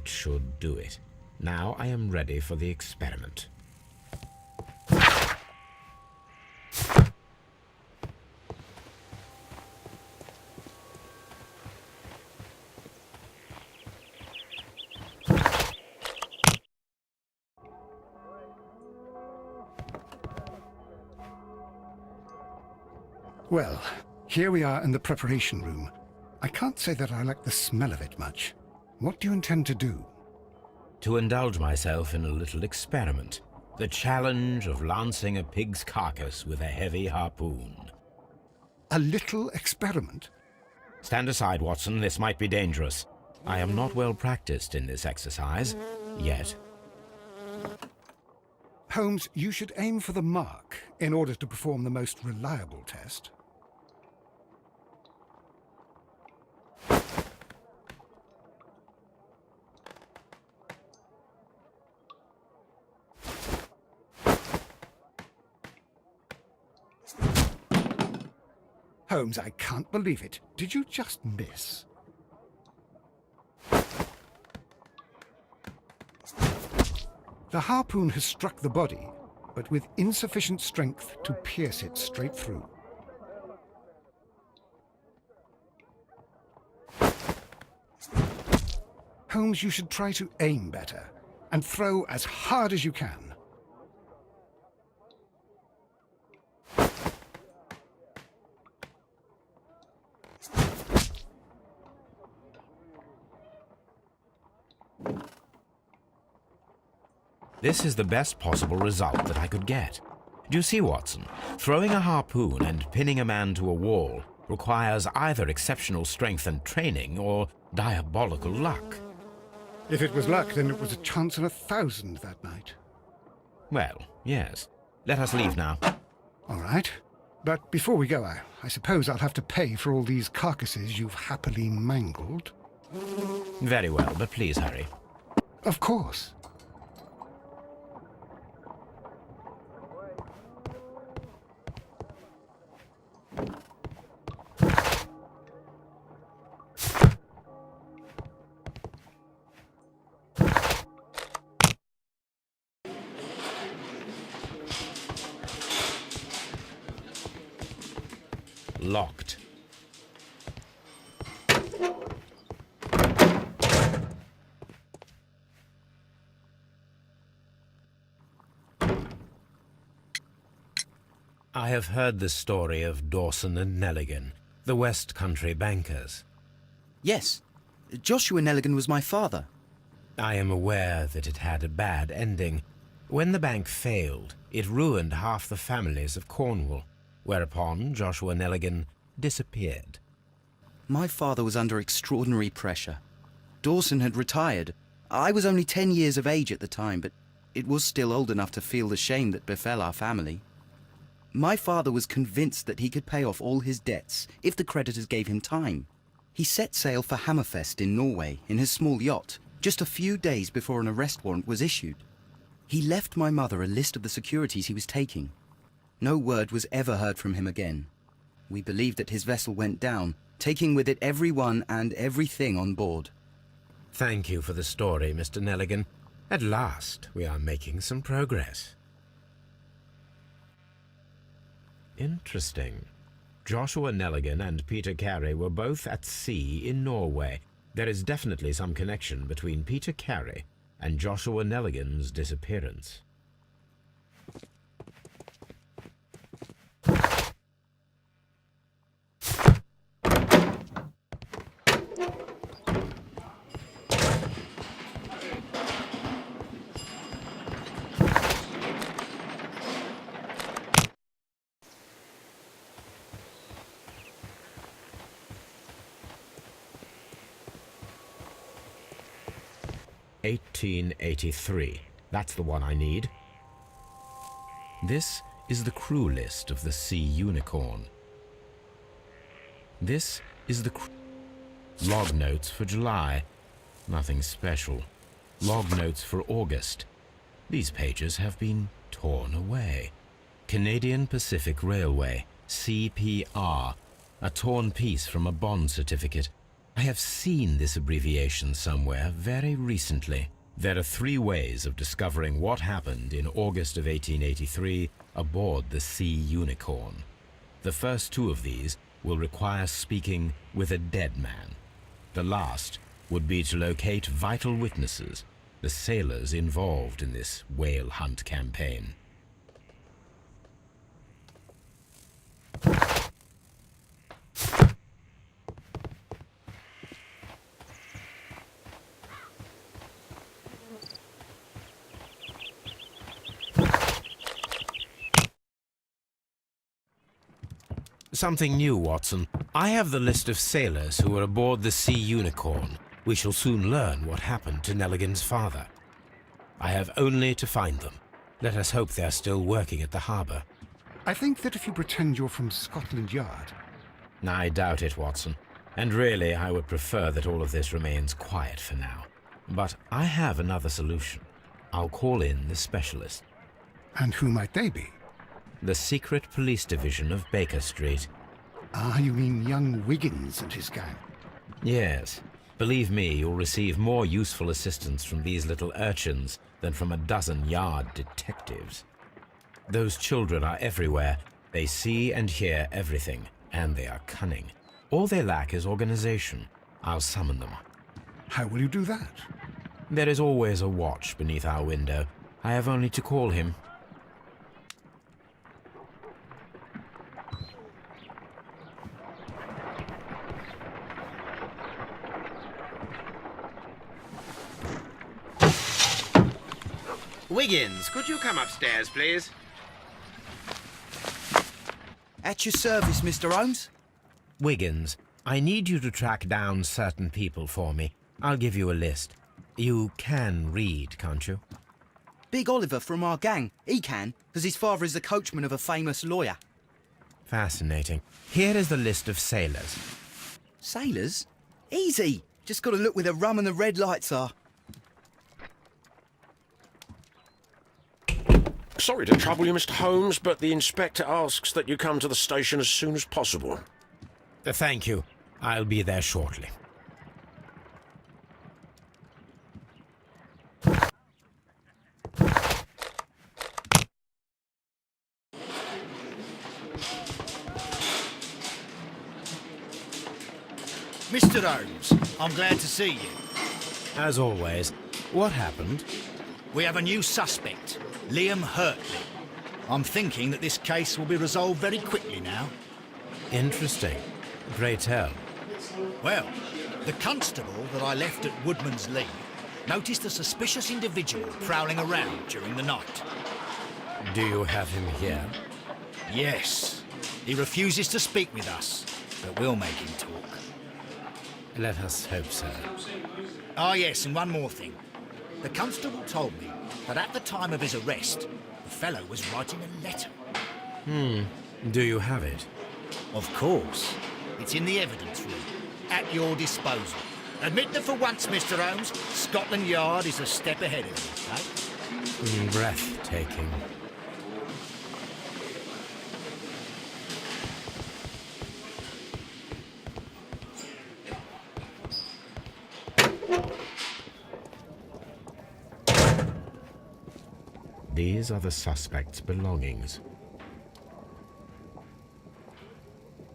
That should do it. Now I am ready for the experiment. Well, here we are in the preparation room. I can't say that I like the smell of it much. What do you intend to do? To indulge myself in a little experiment. The challenge of lancing a pig's carcass with a heavy harpoon. A little experiment? Stand aside, Watson. This might be dangerous. I am not well practiced in this exercise, yet. Holmes, you should aim for the mark in order to perform the most reliable test. Holmes, I can't believe it. Did you just miss? The harpoon has struck the body, but with insufficient strength to pierce it straight through. Holmes, you should try to aim better and throw as hard as you can. This is the best possible result that I could get. Do you see, Watson? Throwing a harpoon and pinning a man to a wall requires either exceptional strength and training or diabolical luck. If it was luck, then it was a chance in 1,000 that night. Well, yes. Let us leave now. All right. But before we go, I suppose I'll have to pay for all these carcasses you've happily mangled. Very well, but please hurry. Of course. Locked. I have heard the story of Dawson and Nelligan, the West Country bankers. Yes. Joshua Nelligan was my father. I am aware that it had a bad ending. When the bank failed, it ruined half the families of Cornwall, whereupon Joshua Nelligan disappeared. My father was under extraordinary pressure. Dawson had retired. I was only 10 years of age at the time, but it was still old enough to feel the shame that befell our family. My father was convinced that he could pay off all his debts if the creditors gave him time. He set sail for Hammerfest in Norway in his small yacht, just a few days before an arrest warrant was issued. He left my mother a list of the securities he was taking. No word was ever heard from him again. We believed that his vessel went down, taking with it everyone and everything on board. Thank you for the story, Mr. Nelligan. At last, we are making some progress. Interesting. Joshua Nelligan and Peter Carey were both at sea in Norway. There is definitely some connection between Peter Carey and Joshua Nelligan's disappearance. "1883. That's the one I need. This is the crew list of the Sea Unicorn. This is the log notes for July. Nothing special. Log notes for August. These pages have been torn away. Canadian Pacific Railway, CPR. A torn piece from a bond certificate. I have seen this abbreviation somewhere very recently. There are 3 ways of discovering what happened in August of 1883 aboard the Sea Unicorn. The first 2 of these will require speaking with a dead man. The last would be to locate vital witnesses, the sailors involved in this whale hunt campaign. Something new, Watson. I have the list of sailors who were aboard the Sea Unicorn. We shall soon learn what happened to Nelligan's father. I have only to find them. Let us hope they're still working at the harbour. I think that if you pretend you're from Scotland Yard... I doubt it, Watson. And really, I would prefer that all of this remains quiet for now. But I have another solution. I'll call in the specialist. And who might they be? The secret police division of Baker Street. Ah, you mean young Wiggins and his gang? Yes. Believe me, you'll receive more useful assistance from these little urchins than from a dozen yard detectives. Those children are everywhere. They see and hear everything, and they are cunning. All they lack is organization. I'll summon them. How will you do that? There is always a watch beneath our window. I have only to call him. Wiggins, could you come upstairs, please? At your service, Mr. Holmes. Wiggins, I need you to track down certain people for me. I'll give you a list. You can read, can't you? Big Oliver from our gang. He can, because his father is the coachman of a famous lawyer. Fascinating. Here is the list of sailors. Sailors? Easy. Just got to look where the rum and the red lights are. Sorry to trouble you, Mr. Holmes, but the inspector asks that you come to the station as soon as possible. Thank you. I'll be there shortly. Mr. Holmes, I'm glad to see you. As always, what happened? We have a new suspect, Liam Hurtley. I'm thinking that this case will be resolved very quickly now. Interesting. Pray tell. Well, the constable that I left at Woodman's Lee noticed a suspicious individual prowling around during the night. Do you have him here? Yes, he refuses to speak with us, but we'll make him talk. Let us hope so. Ah, yes, and one more thing. The constable told me that at the time of his arrest, the fellow was writing a letter. Do you have it? Of course. It's in the evidence room, at your disposal. Admit that for once, Mr. Holmes, Scotland Yard is a step ahead of you, eh? Breathtaking. These are the suspect's belongings.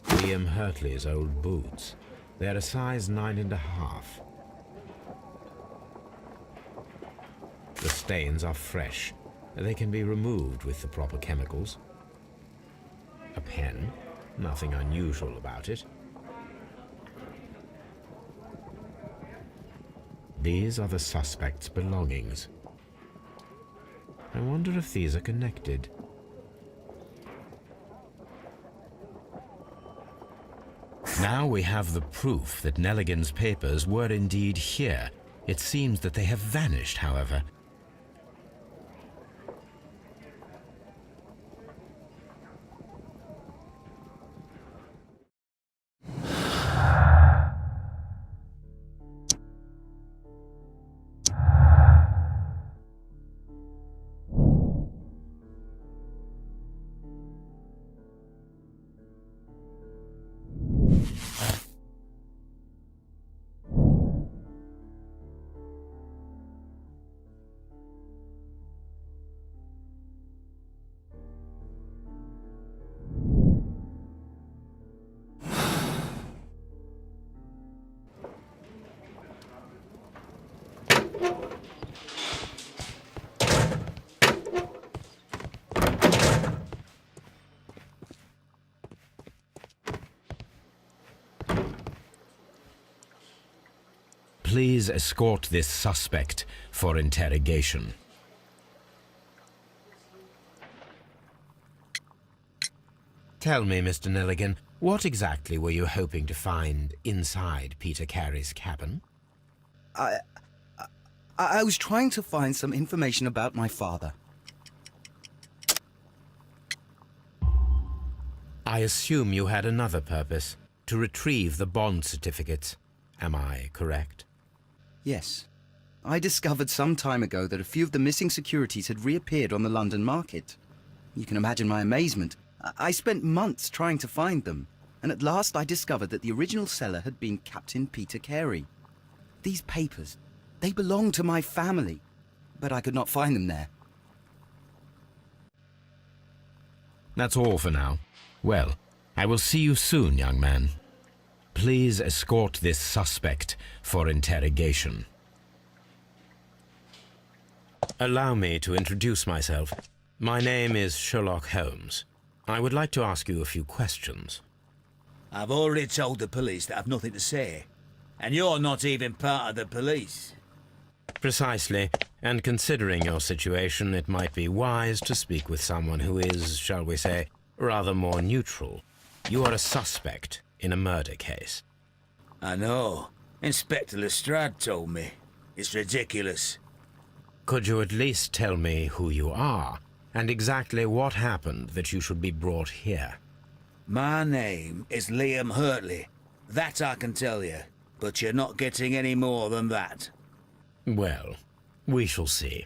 Liam Hurtley's old boots. They're a size 9.5. The stains are fresh. They can be removed with the proper chemicals. A pen. Nothing unusual about it. These are the suspect's belongings. I wonder if these are connected. Now we have the proof that Nelligan's papers were indeed here. It seems that they have vanished, however. Please escort this suspect for interrogation. Tell me, Mr. Nelligan, what exactly were you hoping to find inside Peter Carey's cabin? I was trying to find some information about my father. I assume you had another purpose, to retrieve the bond certificates. Am I correct? Yes. I discovered some time ago that a few of the missing securities had reappeared on the London market. You can imagine my amazement. I spent months trying to find them, and at last I discovered that the original seller had been Captain Peter Carey. These papers, they belonged to my family, but I could not find them there. That's all for now. Well, I will see you soon, young man. Please escort this suspect for interrogation. Allow me to introduce myself. My name is Sherlock Holmes. I would like to ask you a few questions. I've already told the police that I've nothing to say. And you're not even part of the police. Precisely, and considering your situation, it might be wise to speak with someone who is, shall we say, rather more neutral. You are a suspect in a murder case. I know. Inspector Lestrade told me. It's ridiculous. Could you at least tell me who you are, and exactly what happened that you should be brought here? My name is Liam Hurtley. That I can tell you. But you're not getting any more than that. Well, we shall see.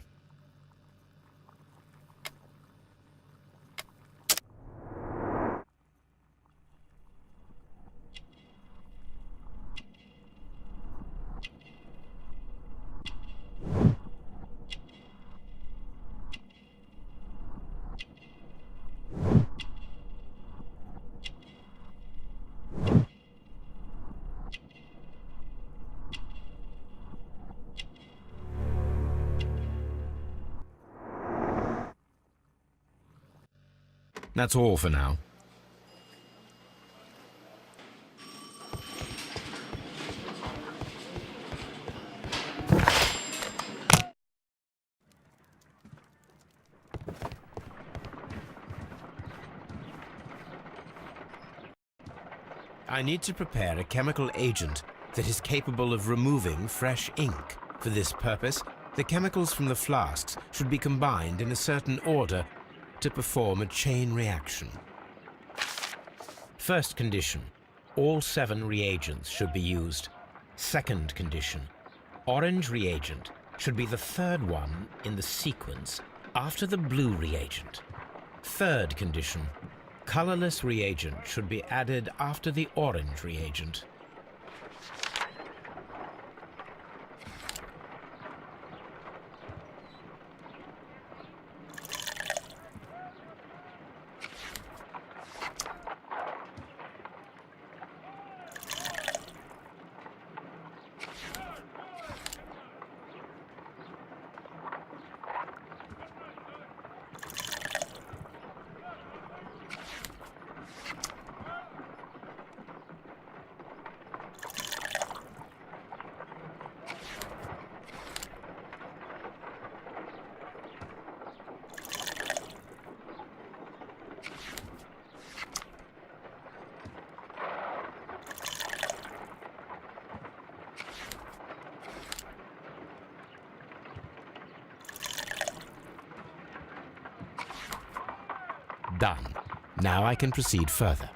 That's all for now. I need to prepare a chemical agent that is capable of removing fresh ink. For this purpose, the chemicals from the flasks should be combined in a certain order to perform a chain reaction. First condition, all 7 reagents should be used. Second condition, orange reagent should be the third one in the sequence after the blue reagent. Third condition, colorless reagent should be added after the orange reagent. Done. Now I can proceed further.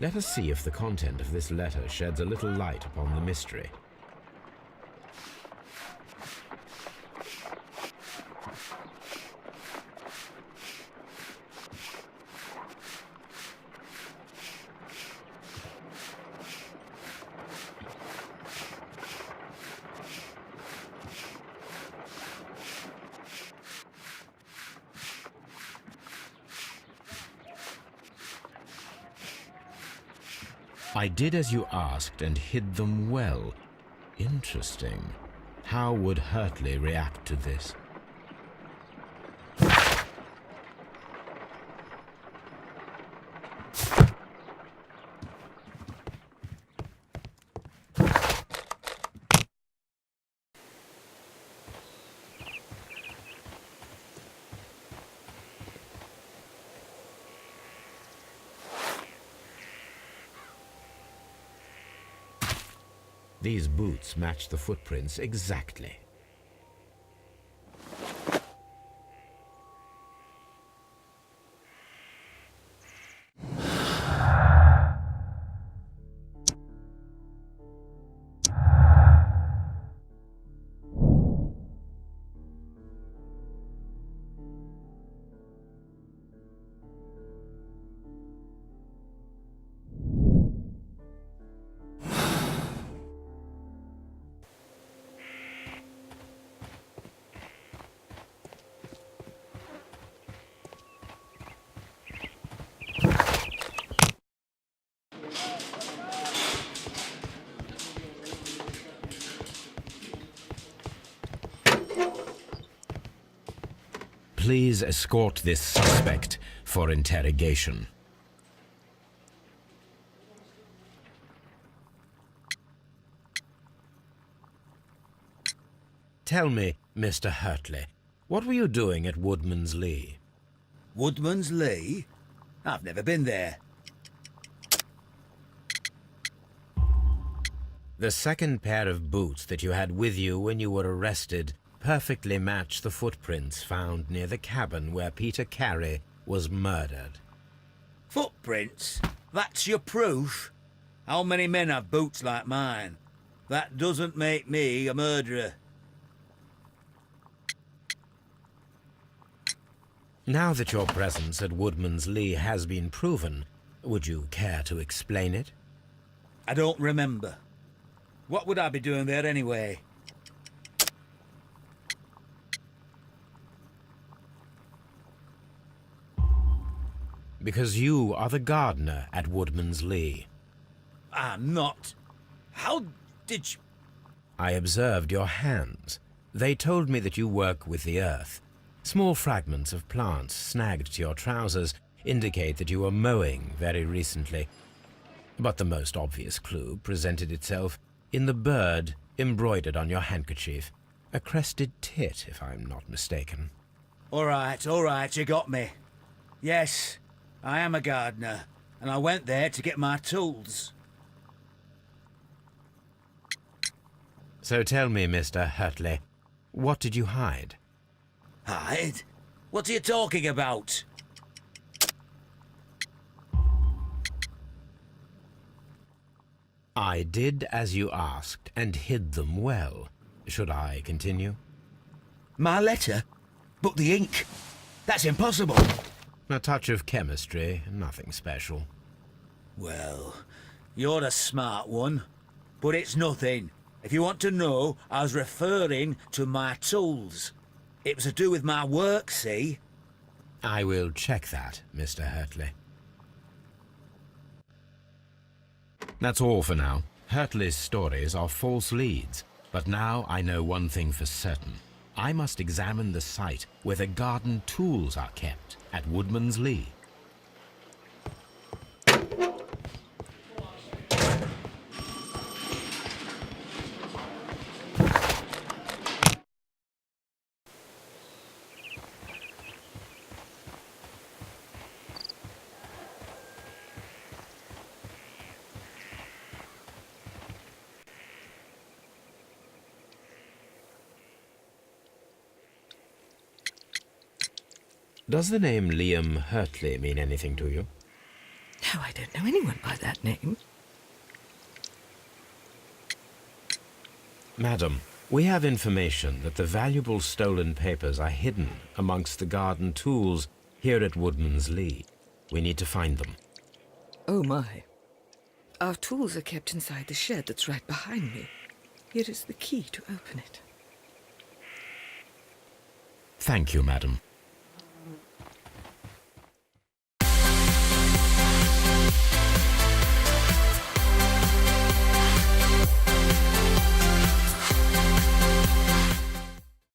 Let us see if the content of this letter sheds a little light upon the mystery. I did as you asked and hid them well. Interesting. How would Hurtley react to this? These boots match the footprints exactly. Please escort this suspect for interrogation. Tell me, Mr. Hurtley, what were you doing at Woodman's Lee? Woodman's Lee? I've never been there. The second pair of boots that you had with you when you were arrested perfectly match the footprints found near the cabin where Peter Carey was murdered. Footprints? That's your proof? How many men have boots like mine? That doesn't make me a murderer. Now that your presence at Woodman's Lee has been proven, would you care to explain it? I don't remember. What would I be doing there anyway? Because you are the gardener at Woodman's Lee. I'm not. How did you... I observed your hands. They told me that you work with the earth. Small fragments of plants snagged to your trousers indicate that you were mowing very recently. But the most obvious clue presented itself in the bird embroidered on your handkerchief. A crested tit, if I'm not mistaken. All right, you got me. Yes, I am a gardener, and I went there to get my tools. So tell me, Mr. Hurtley, what did you hide? Hide? What are you talking about? I did as you asked and hid them well. Should I continue? My letter? But the ink? That's impossible. A touch of chemistry, nothing special. Well, you're a smart one, but it's nothing. If you want to know, I was referring to my tools. It was to do with my work, see? I will check that, Mr. Hurtley. That's all for now. Hurtley's stories are false leads, but now I know one thing for certain. I must examine the site where the garden tools are kept at Woodman's Lee. Does the name Liam Hurtley mean anything to you? No, I don't know anyone by that name. Madam, we have information that the valuable stolen papers are hidden amongst the garden tools here at Woodman's Lee. We need to find them. Oh, my. Our tools are kept inside the shed that's right behind me. Here is the key to open it. Thank you, madam.